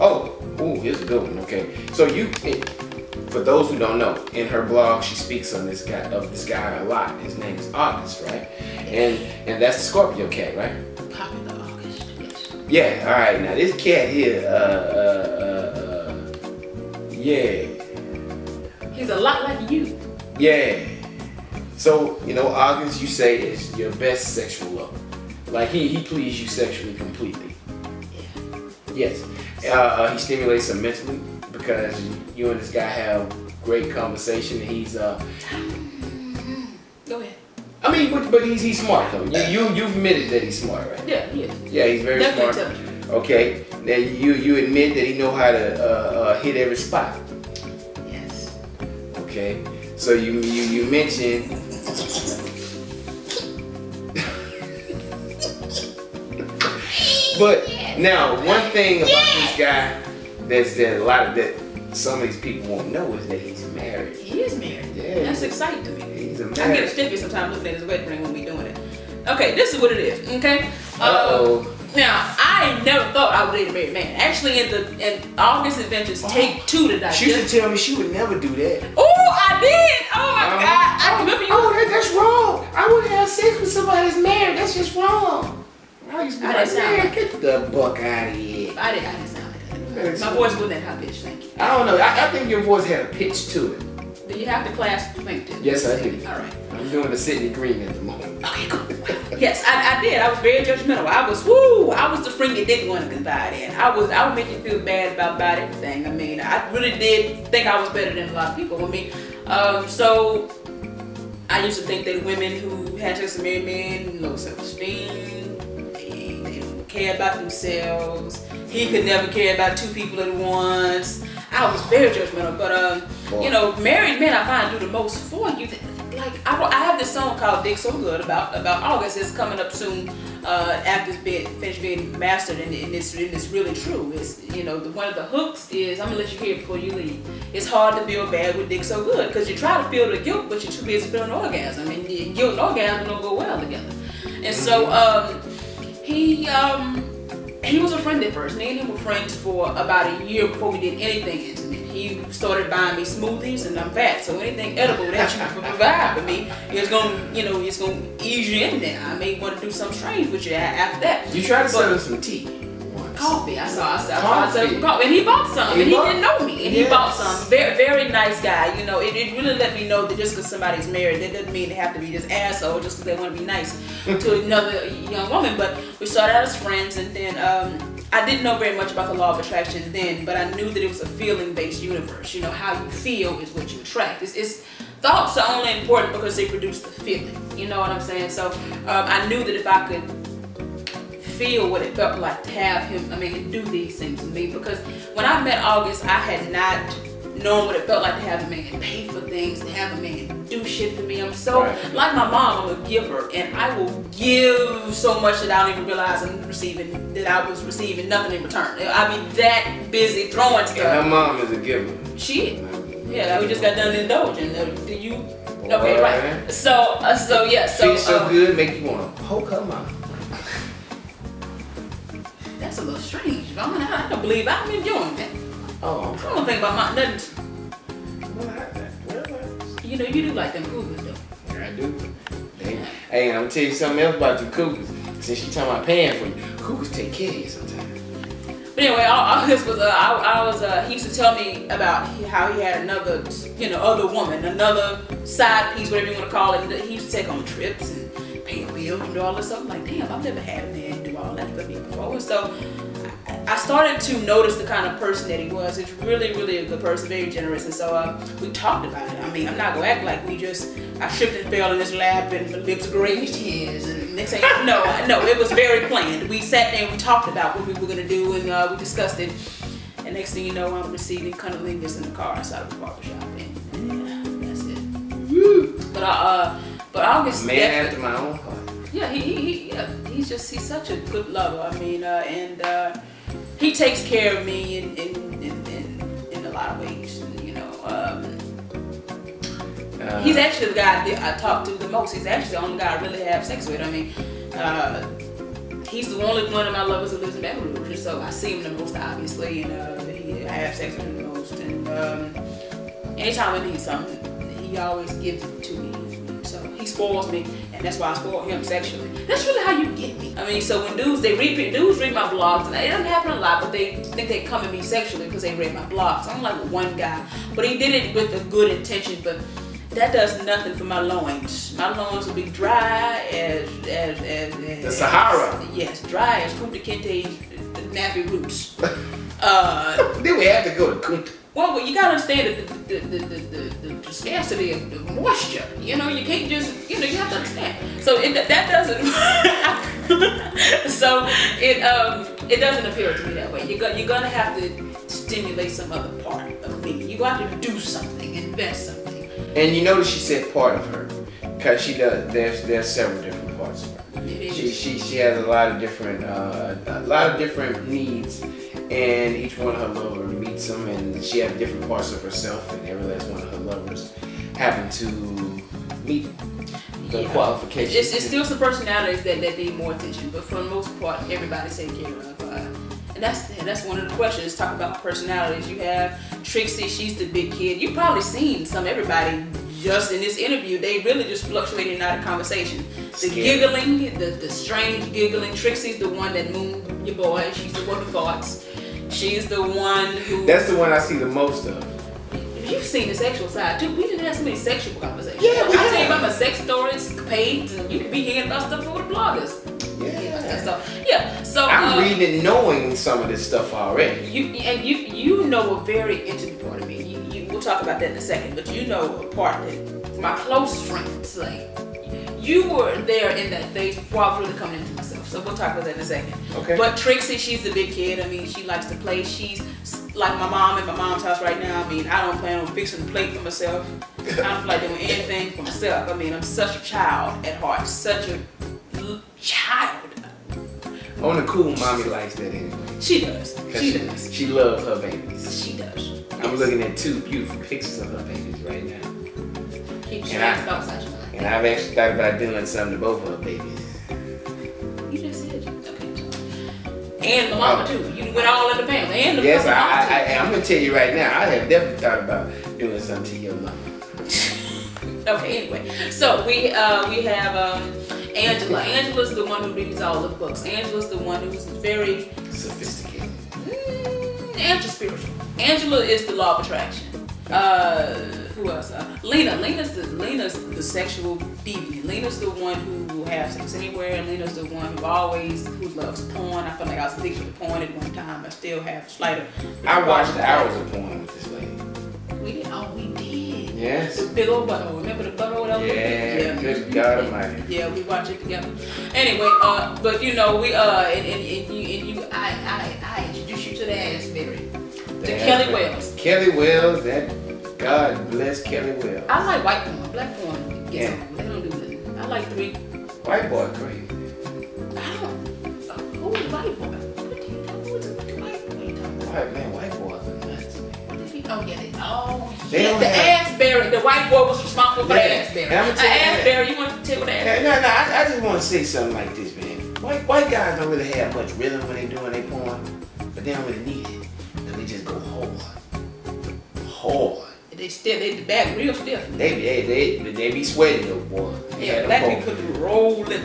Oh, here's a good one. Okay, so for those who don't know, in her blog she speaks on this guy a lot. His name is August, right? And that's the Scorpio cat, right? Popular August, yes. Yeah. All right. Now this cat here, yeah. He's a lot like you. Yeah. So August, you say is your best sexual lover. Like he pleases you sexually completely. Yeah. Yes. He stimulates her mentally because you and this guy have great conversation. And he's Go ahead. I mean, but he's smart though. You've admitted that he's smart, right? Yeah, he is. Yeah, he's very Definitely smart. intelligent. Okay. Now you admit that he know how to hit every spot. Yes. Okay. So you mentioned. But now, one thing about this guy that some of these people won't know is that he's married. He is married. Yeah. That's exciting to me. He's a I married. get a stiffy sometimes looking at his wedding ring when we doing it. Okay, this is what it is. Okay. Now, I never thought I would date a married man. Actually, in August Adventures Take 2 to digest. She used to tell me she would never do that. Oh, I did. Oh my God. I remember you. Oh, that's wrong. I wouldn't have sex with somebody that's married. That's just wrong. I used to be like, man, get the buck out of here. I didn't sound like that. My voice wasn't that high pitched, thank you. I don't know. I think your voice had a pitch to it. Do you have the class LinkedIn? Yes, I do. All right. I'm doing the Cidney Green at the moment. Okay, cool. Yes, I did. I was very judgmental. I was the friend you didn't want to confide in. I would make you feel bad about everything. I mean, I really did think I was better than a lot of people. I mean, so I used to think that women who had sex with married men, low self-esteem, they don't care about themselves. He could never care about 2 people at once. I was very judgmental, but married men I find do the most for you. Like I have this song called "Dick So Good" about August. It's coming up soon after it's finished being mastered, and it's really true. It's one of the hooks is, I'm gonna let you hear it before you leave. It's hard to feel bad with dick so good because you try to feel the guilt, but you're too busy feeling orgasm. I mean, guilt and orgasm don't go well together. And so he was a friend at first. Me and him were friends for about a year before we did anything intimate. He started buying me smoothies, and I'm fat, so anything edible that you can provide for me is gonna ease you in there. I may want to do something strange with you after that. You tried to sell him some tea. Coffee. I saw coffee, and he bought some, and he didn't know me, and he bought some. Very, very nice guy. It really let me know that just because somebody's married, that doesn't mean they have to be this asshole just because they want to be nice to another young woman. But we started out as friends, and then I didn't know very much about the law of attraction then, but I knew that it was a feeling-based universe. How you feel is what you attract. Thoughts are only important because they produce the feeling. You know what I'm saying? So I knew that if I could feel what it felt like to have him, do these things to me, because when I met August, I had not known what it felt like to have a man pay for things, to have a man do shit for me. I'm so, like my mom, I'm a giver, and I will give so much that I don't even realize I was receiving nothing in return. I be that busy throwing stuff. And her mom is a giver. She is. Yeah, we just got done indulging. Do you? Okay, right. So yeah. So feels so good, make you want to poke her mouth. That's a little strange. I don't believe I'm enjoying that. Oh, I don't think about nothing. Well, You do like them cougars though. Yeah, I do. Hey, I'm gonna tell you something else about the cougars. Since you talking about paying for you, cougars take care of you sometimes. But anyway, August was he used to tell me about how he had another, other woman, another side piece, whatever you want to call it. He used to take on trips and pay bills and do all this stuff. I'm like, damn, I've never had a man do all that for me before. And so I started to notice the kind of person that he was. He's really, really a good person, very generous. And so we talked about it. I mean, I'm not gonna act like I tripped and fell in his lap and my lips grazed his. And next thing no, it was very planned. We sat there and we talked about what we were gonna do, and we discussed it. And next thing you know, I'm receiving cunnilingus in the car outside of the barbershop, and that's it. Woo. But August, man after my own heart. Yeah, he's such a good lover. I mean, and he takes care of me in a lot of ways. He's actually the guy I talk to the most. He's actually the only guy I really have sex with. I mean, he's the only one of my lovers who lives in Baton Rouge, and so I see him the most, obviously, and I have sex with him the most. And anytime I need something, he always gives it to me. So he spoils me, and that's why I spoil him sexually. That's really how you get me. I mean, so when dudes read my blogs, and it doesn't happen a lot, but they think they come at me sexually because they read my blogs. I'm like one guy, but he did it with a good intention, but that does nothing for my loins. My loins will be dry as the Sahara. Yes, dry as Kunta Kinte's nappy roots. Then we have to go to Kunta. Well, you gotta understand the scarcity of the moisture. You know, you can't just, you have to understand. So that doesn't. So it doesn't appeal to me that way. You're gonna have to stimulate some other part of me. You got to do something, invest something. And you notice she said part of her, because she does. There's several different parts of her. She has a lot of different needs, and each one of her lovers meets them, and she has different parts of herself, and every last one of her lovers happen to meet the qualifications. It's still some personalities that need more attention, but for the most part, everybody's taken care of. And that's one of the questions. Talk about personalities. You have Trixie, she's the big kid. You've probably seen everybody just in this interview. They really just fluctuate in and out of conversation. The giggling, the strange giggling. Trixie's the one that mooned your boy. She's the one who farts. She's the one who... That's the one I see the most of. You've seen the sexual side too. We didn't have so many sexual conversations. Yeah, I tell you about my sex stories, page, and you can be hearing about stuff for the bloggers. So I'm reading and knowing some of this stuff already. You know a very intimate part of me. We'll talk about that in a second, but you know a part that my close friends, like, you were there in that phase before I was really coming into myself. So we'll talk about that in a second. Okay. But Trixie, she's the big kid. I mean, she likes to play. She's like my mom in my mom's house right now. I mean, I don't plan on fixing the plate for myself. I don't feel like doing anything for myself. I mean, I'm such a child at heart. Such a child. On the cool, mommy likes that anyway. She does. She does. She loves her babies. She does. I'm looking at 2 beautiful pictures of her babies right now. Keep strange thoughts out your mind. And I've actually thought about doing something to both of her babies. You just said okay. And the mama too. You went all in the family. And the yes, mama I'm gonna tell you right now. I have definitely thought about doing something to your mama. Okay. Anyway, so we have Angela. Angela's the one who reads all the books. Angela's the one who's very sophisticated and spiritual. Angela is the law of attraction. Who else? Lena's the sexual deviant. Lena's the one who will have sex anywhere. Lena's the one who loves porn. I felt like I was addicted to porn at one time. I still have slighter. I watched hours of porn with this lady. We did. Oh, we did. Yes. The big old butthole. Remember the butthole that was? Yeah. Good God Almighty. Yeah, we watch it together. Anyway, but you know, I introduced you to the ass berry. To Kelly Wells. Kelly Wells, that God bless Kelly Wells. I like white porn. Black porn gets on. They don't do nothing. I like 3. White boy crazy. I don't. Who is white boy? What do you know? Who's a white boy? White boys are nuts. The ass berry. The white boy was responsible for the ass berry. Ass berry. You want to tell what the ass berry? No. I just want to say something like this, man. White guys don't really have much rhythm when they doing their porn, but they don't really need it. They just go hard. They back real stiff. They be sweating though, boy. Yeah, black people do roll in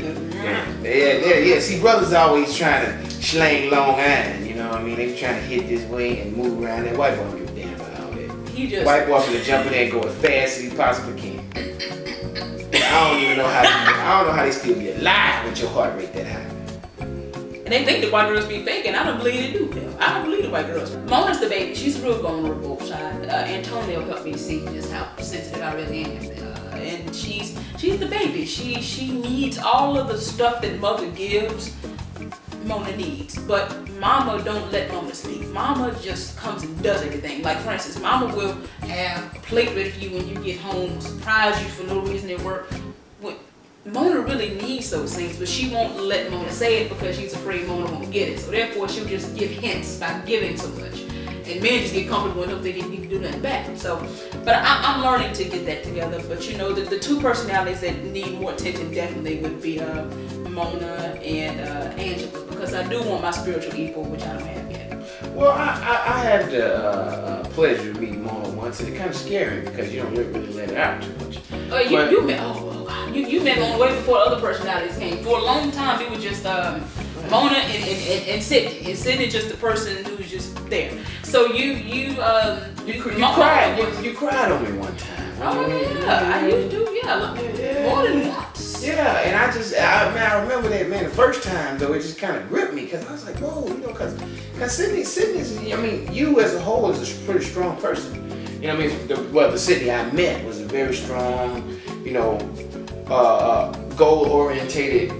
Yeah. See, brothers always trying to slang long iron. You know what I mean? They trying to hit this way and move around. That white boy don't give a damn about all that. White boy gonna jump in there and go as fast as he possibly can. I don't know how they still be alive with your heart rate that high. And they think the white girls be fake, and I don't believe they do. I don't believe the white girls. Mona's the baby. She's a real vulnerable child. Antonio helped me see just how sensitive I really am. And she's the baby. She needs all of the stuff that mother gives. Mona needs, but Mama don't let Mona speak. Mama just comes and does everything. Like for instance, Mama will have a plate ready for you when you get home, surprise you for no reason at work. Mona really needs those things, but she won't let Mona say it because she's afraid Mona won't get it. So therefore, she'll just give hints by giving so much. and men just get comfortable and don't think he can do nothing back. So, but I'm learning to get that together. But you know, the two personalities that need more attention definitely would be Mona and Angela, because I do want my spiritual equal, which I don't have yet. Well, I had the pleasure of meeting Mona once, and it kind of scared me because you don't really let it out too much. Oh, you met Mona way before other personalities came. For a long time, it was just Mona and Cidney. And Cidney just the person who's just there. So you cried. You cried on me one time. Oh yeah, I used to. Yeah, more than once. Yeah, and I remember that, man. The first time though, it just kind of gripped me because I was like, whoa, you know, because Cidney's. I mean, you as a whole is a pretty strong person. You know what I mean? The Cidney I met was a very strong, you know, goal-orientated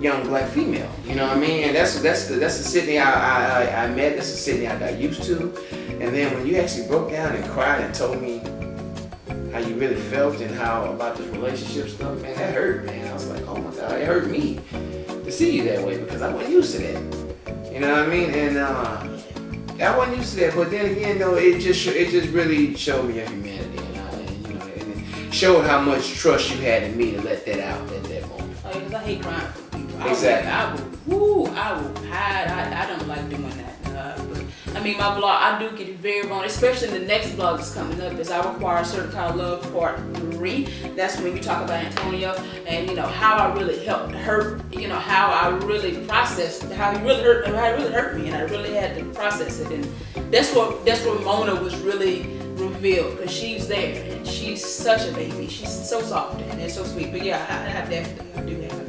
young black female. You know what I mean? And that's the Cidney I met. That's the Cidney I got used to. And then when you actually broke down and cried and told me how you really felt and how about this relationship stuff, man, that hurt, man. I was like, oh my God, it hurt me to see you that way because I wasn't used to that. You know what I mean? And I wasn't used to that. But then again, though, it just really showed me your humanity, and you know, and it showed how much trust you had in me to let that out at that moment. Oh, because I hate crying for people. Exactly. I will hide. I don't like doing that. But I mean, my vlog, I do get very vulnerable, especially in the next vlog that's coming up, is I require a certain kind of love part 3. That's when you talk about Antonio and you know how I really helped her. You know how I really processed how he really hurt me, and I really had to process it. And that's where Mona was really revealed, because she's there and she's such a baby. She's so soft and so sweet. But yeah, I definitely do have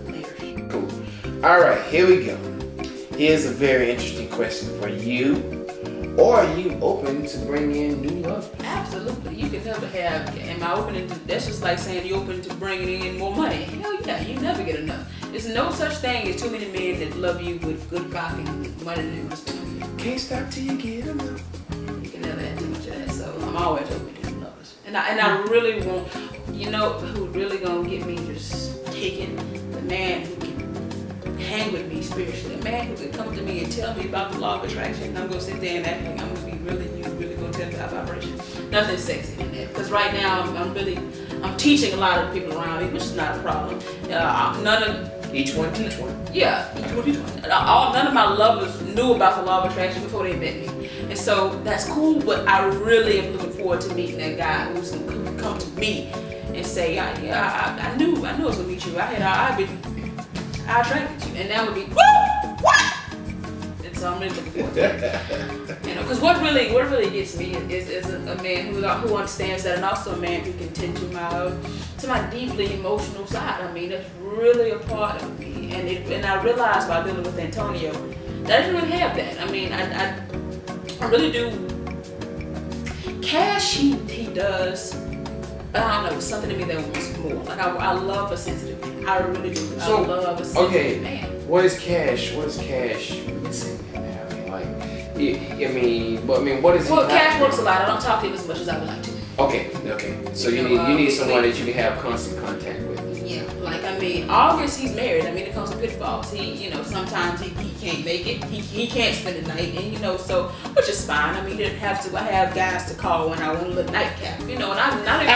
layers. Cool. All right, here we go. Here's a very interesting question for you. Or are you open to bring in new love? Absolutely. You can never have. Am I open to? That's just like saying you're open to bringing in more money. Hell yeah, you never get enough. There's no such thing as too many men that love you with good cock and money and respect. Can't stop till you get enough. You can never have too much of that. So I'm always open to new lovers. And I really want, you know, who really gonna get me just taken? The man who can hang with me spiritually. A man who can come to me and tell me about the law of attraction, and I'm gonna sit there and act like I'm gonna be you really gonna tell me about vibration. Nothing sexy in that. Because right now I'm teaching a lot of people around me, which is not a problem. Each one teach one. Yeah, each one. None of my lovers knew about the law of attraction before they met me, and so that's cool. But I really am looking forward to meeting that guy who can come to me and say, I knew I was gonna meet you. I attracted you, and that would be what? And so I'm really looking forward to it. You know, because what really gets me is a man who understands that, and also a man who can tend to my deeply emotional side. I mean, that's really a part of me, and I realized by dealing with Antonio that I didn't really have that. I mean, I really do. Cash, he does. I don't know, something to me that wants more. Like I love a sensitive man. I really do. So, I love a sensitive man. What is cash missing in there? I mean, what is? Well, cash works a lot. I don't talk to him as much as I would like to. Okay. So you need someone that you can have constant contact with. Yeah, like I mean, August he's married. I mean, it comes to pitfalls. Sometimes he can't make it. He can't spend the night, and so which is fine. I mean, he didn't have to. I have guys to call when I want a little nightcap, and I'm not even.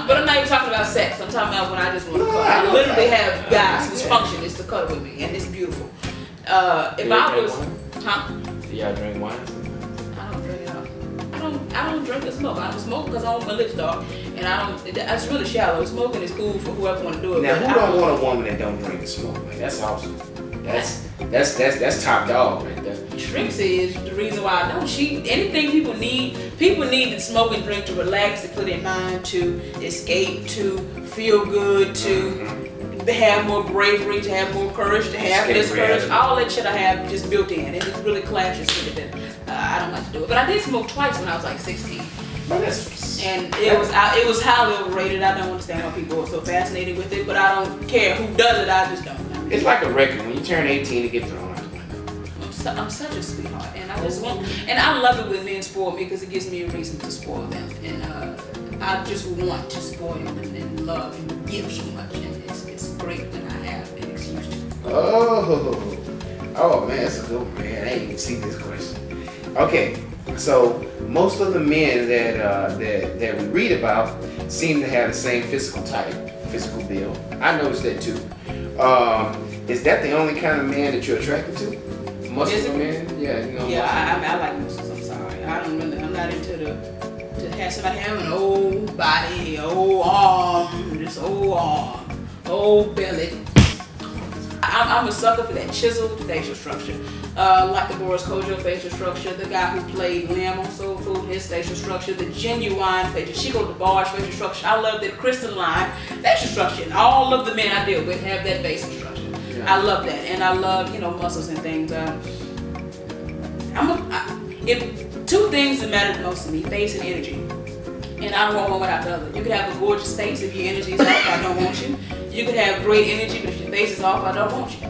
But I'm not even talking about sex. I'm talking about when I just want to cuddle. I literally have guys whose function is to cuddle with me, and it's beautiful. If I was, Do y'all drink wine? I don't drink it all. I don't drink or smoke. I don't smoke because I want my lips dark, and I don't. That's really shallow. Smoking is cool for whoever want to do it. Now, who don't want a woman that don't drink and smoke? Man, that's awesome. That's top dog right there. Trixie is the reason why I don't. Anything people need to smoke and drink to relax, to put in mind, to escape, to feel good, to have more bravery, to have more courage, to have less courage. All that shit I have just built in, and it really clashes with it. I don't like to do it, but I did smoke twice when I was like 16. And it was highly overrated. I don't understand why people are so fascinated with it, but I don't care who does it. I just don't. It's like a record. When you turn 18, it gets thrown out the window. I'm such a sweetheart, and I just want, and I love it when men spoil me because it gives me a reason to spoil them, and I just want to spoil and love and give so much, and it's great when I have an excuse to. Oh man, that's a good one, man. I didn't even see this question. Okay, so most of the men that we read about seem to have the same physical type, physical build. I noticed that too. Is that the only kind of man that you're attracted to? Muscular man? Yeah, you know. Yeah, I like muscles. I'm sorry. I'm not into to have somebody have an old body, old arm, just old arm, old belly. I'm a sucker for that chiseled facial structure. Like the Boris Kodjoe facial structure, the guy who played Liam on Soul Food, his facial structure, the genuine facial, Chico DeBarge facial structure. I love that crystalline facial structure, and all of the men I deal with have that facial structure. Yeah. I love that, and I love, you know, muscles and things. Two things that matter the most to me: face and energy. And I don't want one without the other. You could have a gorgeous face if your energy is off, I don't want you. You could have great energy, but if your face is off, I don't want you.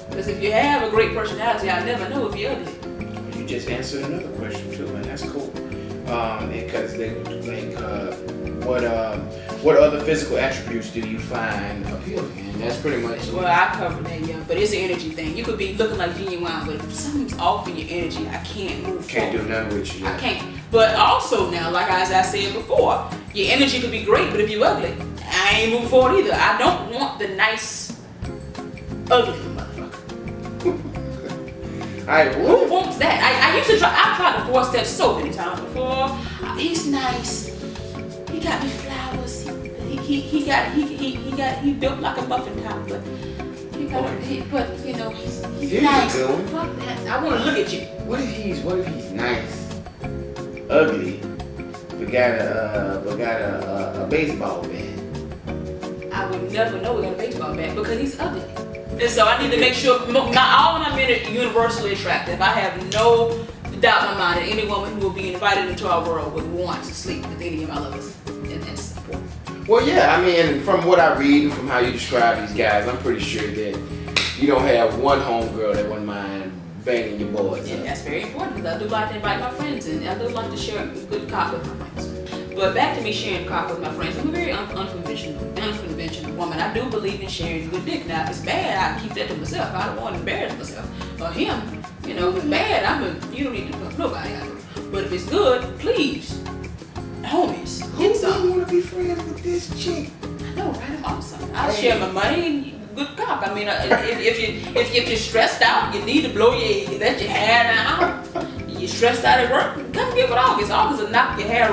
Because if you have a great personality, I never know if you're ugly. You just answered another question too, and that's cool. Because what other physical attributes do you find appealing? And that's pretty much. Well, I covered that, yeah. But it's an energy thing. You could be looking like genuine, but if something's off in your energy, I can't move Can't forward. do nothing with you. Yeah. I can't. But also now, like as I said before, your energy could be great, but if you're ugly, I ain't moving forward either. I don't want the nice, ugly motherfucker. Who wants that? I used to try. I tried to force that so many times before. He's nice. He got me flowers. He built like a muffin top, but but you know he's nice. Fuck that. I want to look at you. What if he's nice, ugly, but got a baseball bat? I would never know we got a baseball bat because he's ugly. And so I need to make sure not all of my men are universally attractive. I have no doubt in my mind that any woman who will be invited into our world would want to sleep with any of my lovers. And that's important. Well, yeah, I mean, from what I read and from how you describe these guys, I'm pretty sure that you don't have one homegirl that wouldn't mind banging your boys. And that's very important because I do like to invite my friends and I do like to share a good cock with my friends. But back to me sharing cock with my friends, I'm a very unconventional woman. I do believe in sharing good dick. Now, if it's bad, I keep that to myself. I don't want to embarrass myself or him. You know, if it's bad, you don't need to fuck nobody out of it. But if it's good, please, homies, get some. Who want to be friends with this chick? I know, right? I'm awesome. I'll share my money and good cock. I mean, if you're stressed out, you need to blow you let your hair down. You're stressed out at work, come give it August. August will knock your hair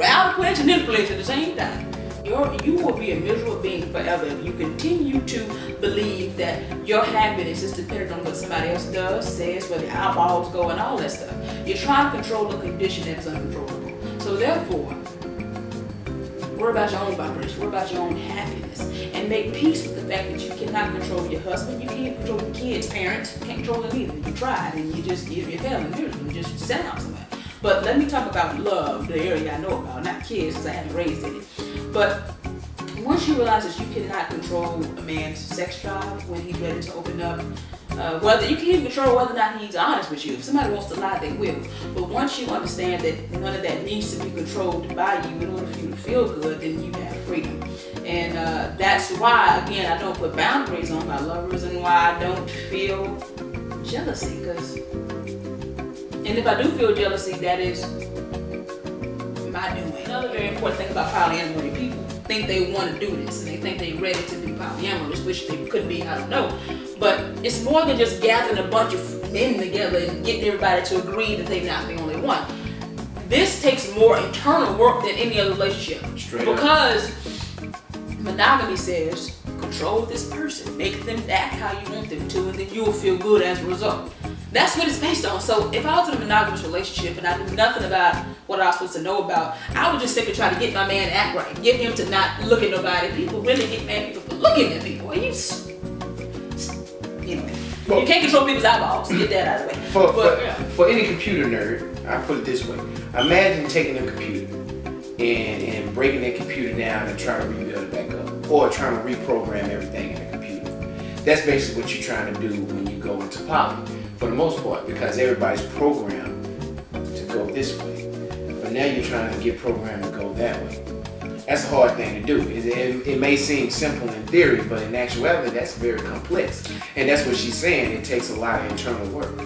out of place and in place at the same time. You will be a miserable being forever if you continue to believe that your happiness is dependent on what somebody else does, says, where the eyeballs go, and all that stuff. You're trying to control a condition that is uncontrollable. So therefore, worry about your own vibration, worry about your own happiness, and make peace with the fact that you cannot control your husband, you can't control your kids, parents, you can't control them either. You tried, and you're failing miserably, you just sat out somewhere. But let me talk about love, the area I know about, not kids, because I haven't raised any. But once you realize that you cannot control a man's sex drive when he's ready to open up, whether you can't even control whether or not he's honest with you. If somebody wants to lie, they will. But once you understand that none of that needs to be controlled by you in order for you to feel good, then you have freedom. And that's why, again, I don't put boundaries on my lovers and why I don't feel jealousy. And if I do feel jealousy, that is my doing. Another very important thing about polyamory, people think they want to do this and they think they're ready to be polyamorous, which they could be, I don't know. But it's more than just gathering a bunch of men together and getting everybody to agree that they're not the only one. This takes more internal work than any other relationship. Because monogamy says, control this person, make them act how you want them to, and then you will feel good as a result. That's what it's based on. So if I was in a monogamous relationship and I knew nothing about what I was supposed to know about, I would just simply try to get my man to act right, get him to not look at nobody. People really get mad at people for looking at people. Anyway, well, you can't control people's eyeballs. Get that out of the way. For any computer nerd, I put it this way: imagine taking a computer and breaking that computer down and trying to rebuild it back up, or trying to reprogram everything in the computer. That's basically what you're trying to do when you go into poly. For the most part, because everybody's programmed to go this way. But now you're trying to get programmed to go that way. That's a hard thing to do. It may seem simple in theory, but in actuality, that's very complex. And that's what she's saying. It takes a lot of internal work.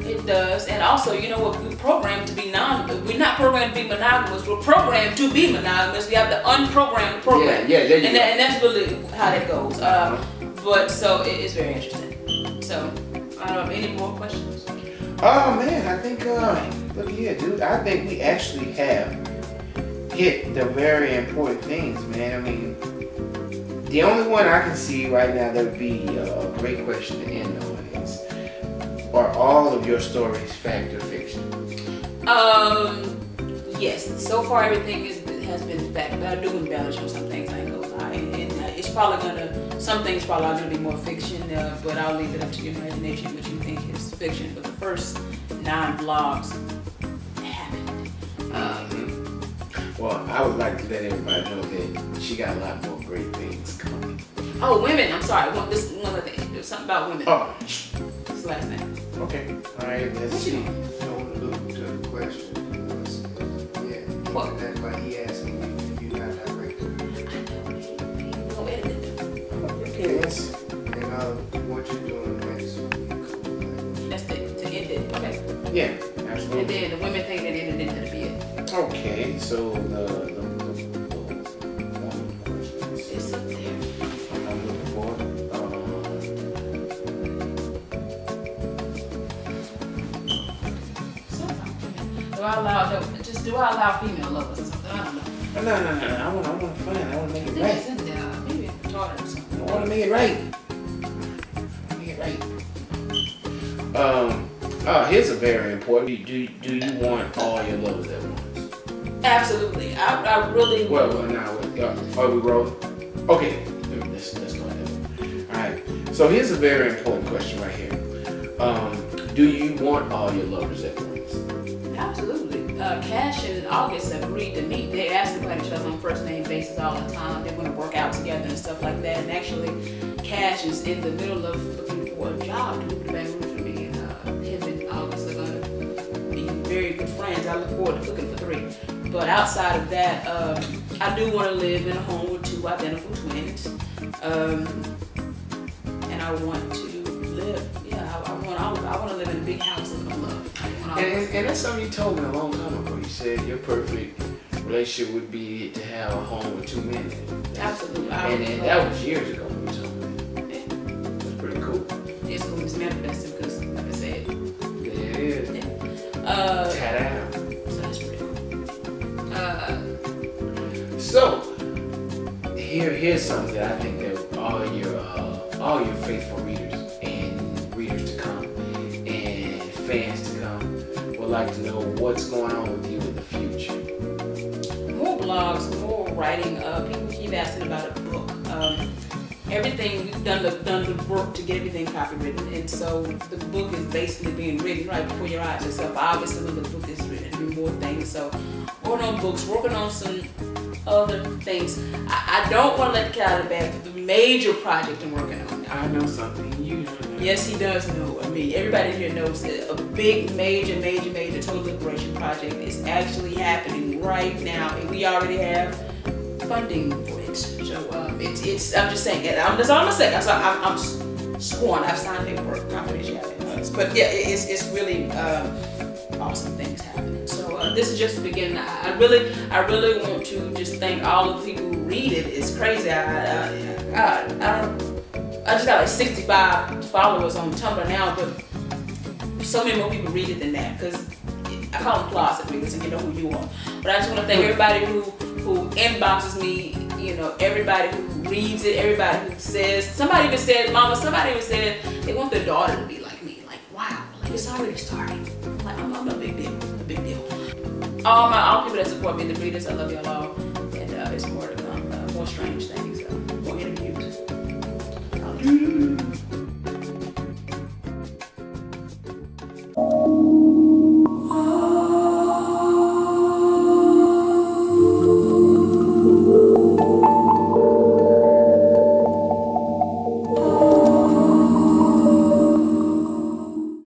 It does. And also, you know what, we're programmed to be we're not programmed to be monogamous, we're programmed to be monogamous. We have to unprogram the program. Yeah, there you go. And that's really how that goes. But so it's very interesting. So, any more questions? Oh man, I think, look here, dude, I think we actually have hit the very important things, man. I mean, the only one I can see right now that would be a great question to end on is, are all of your stories fact or fiction? Yes. So far, everything has been fact, but I do embellish on some things. I ain't gonna lie, and it's probably some things probably are gonna be more fiction, but I'll leave it up to your imagination what you think is fiction. But the first 9 blogs happened. Well, I would like to let everybody know that she got a lot more great things coming. Oh, women! I'm sorry. This one other thing. There's something about women. Oh, this last name. Okay. All right. Let's see. Don't allude to the question. Yeah. What? That's why he asked me if you're not director. Don't edit it. Okay. Yes. And what you're doing next. That's to end it. Okay. Yeah. Absolutely. And then the women thing that ended into the bid. Okay. So the It's up there. I'm looking for it. Do I allow female lovers or something? I don't know. No. I want to find it. I want to make it right. It's in there. Maybe it's retarded or something. I want to make it right. Here's a very important. Do you want all your lovers at once? Absolutely. I really. Well, now are we rolling? Okay, let's go ahead. All right. So here's a very important question right here. Do you want all your lovers at once? Absolutely. Cash and August have agreed to meet. They ask about each other on first name basis all the time. They want to work out together and stuff like that. And actually, Cash is in the middle of looking for a job to move to Baton Rouge with me. And him and August are going to be very good friends. I look forward to cooking for 3. But outside of that, I do want to live in a home with 2 identical twins. And I want to live, I want to live in a big house and love. And that's something you told me a long time ago. You said your perfect relationship would be to have a home with 2 men in it. Absolutely. And that was years ago when you told me. Yeah. That's pretty cool. It's cool. It's manifested because, like I said. There it is. Yeah. Ta-da. So that's pretty cool. So here's something that I think that all your faithful readers and readers to come and fans to come would like to know what's going on with you in the future. More blogs, more writing. People keep asking about a book. Everything we've done the work to get everything copywritten, and so the book is basically being written right before your eyes. Except obviously when the book is written, there'll be more things. So working on books, working on some other things. I don't want to let the cat out of the bag for the major project I'm working on now. I know something you know. Yes, he does know. I mean, everybody here knows that a big, major total liberation project is actually happening right now, and we already have funding for it. So I'm just saying, that's all I'm saying. I'm sworn. I've signed paperwork, confidentiality. But yeah, it's really awesome things happening. So this is just the beginning. I really want to just thank all of the people who read it. It's crazy. I just got like 65 followers on Tumblr now, but so many more people read it than that, because I call them closet readers and you know who you are. But I just want to thank everybody who inboxes me, everybody who reads it, everybody who says, somebody even said they want their daughter to be like me. Like, wow, like it's already starting. Like, I'm a big deal. All people that support me, the readers, I love y'all all. And it's more to come, more strange things.